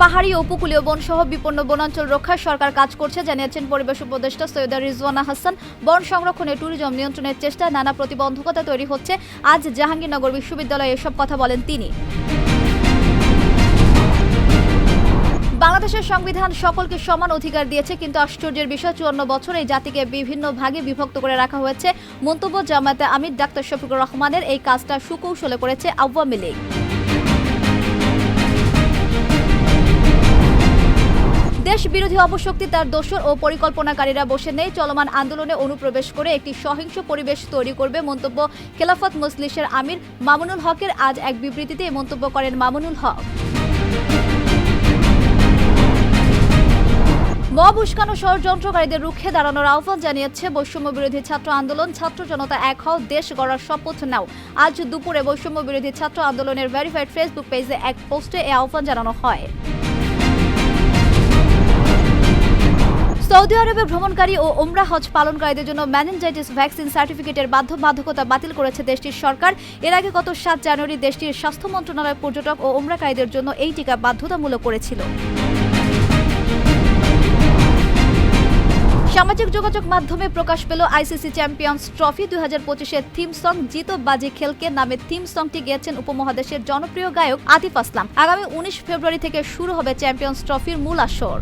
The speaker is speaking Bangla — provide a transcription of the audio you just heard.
পাহাড়ি ও উপকূলীয় বন সহ বিপন্ন বনাঞ্চল রক্ষায় সরকার কাজ করছে জানিয়েছেন পরিবেশ উপদেষ্টা সৈয়দা রিজওয়ানা হাসান। বন সংরক্ষণে ট্যুরিজম নিয়ন্ত্রণের চেষ্টায় নানা প্রতিবন্ধকতা তৈরি হচ্ছে। আজ জাহাঙ্গীরনগর বিশ্ববিদ্যালয়ে এসব কথা বলেন তিনি। বাংলাদেশের সংবিধান সকলকে সমান অধিকার দিয়েছে, কিন্তু আশ্চর্যের বিষয় 54 বছর এই জাতিকে বিভিন্ন ভাগে বিভক্ত করে রাখা হয়েছে। মন্তব্য জামায়াতে আমির ডাক্তার শফিকুর রহমানের। এই কাজটা সুকৌশলে করেছে আওয়ামী লীগ। দেশ বিরোধী অপশক্তি তার দোসর ও পরিকল্পনাকারীরা বসে নেই, চলমান আন্দোলনে অনুপ্রবেশ করে একটি সহিংস পরিবেশ তৈরি করবে। মন্তব্য খেলাফত মজলিসের আমির মামুনুল হকের। আজ এক বিবৃতিতে এই মন্তব্য করেন মামুনুল হক। মব উস্কানো ষড়যন্ত্রকারীদের রুখে দাঁড়ানোর আহ্বান জানিয়েছে বৈষম্য বিরোধী ছাত্র আন্দোলন। ছাত্র জনতা এক হও, দেশ গড়ার শপথ নাও। আজ দুপুরে বৈষম্য বিরোধী ছাত্র আন্দোলনের ভেরিফাইড ফেসবুক পেজে এক পোস্টে এই আহ্বান জানানো হয়। সৌদি আরবে ভ্রমণকারী ও ওমরা হজ পালনকারীদের জন্য মেনিনজাইটিস ভ্যাকসিন সার্টিফিকেটের বাধ্যবাধকতা বাতিল করেছে দেশটির সরকার। এর আগে গত 7 জানুয়ারি দেশটির স্বাস্থ্য মন্ত্রণালয় পর্যটক ও ওমরাকারীদের জন্য এই টিকা বাধ্যতামূলক করেছিল। সামাজিক যোগাযোগ মাধ্যমে প্রকাশ পেল আইসিসি চ্যাম্পিয়ন্স ট্রফি 2025-এর থিম সং জিতো বাজি খেলকে নামে থিম সংটি গেয়েছেন উপমহাদেশের জনপ্রিয় গায়ক আতিফ আসলাম। আগামী 19 ফেব্রুয়ারি থেকে শুরু হবে চ্যাম্পিয়ন্স ট্রফির মূল আসর।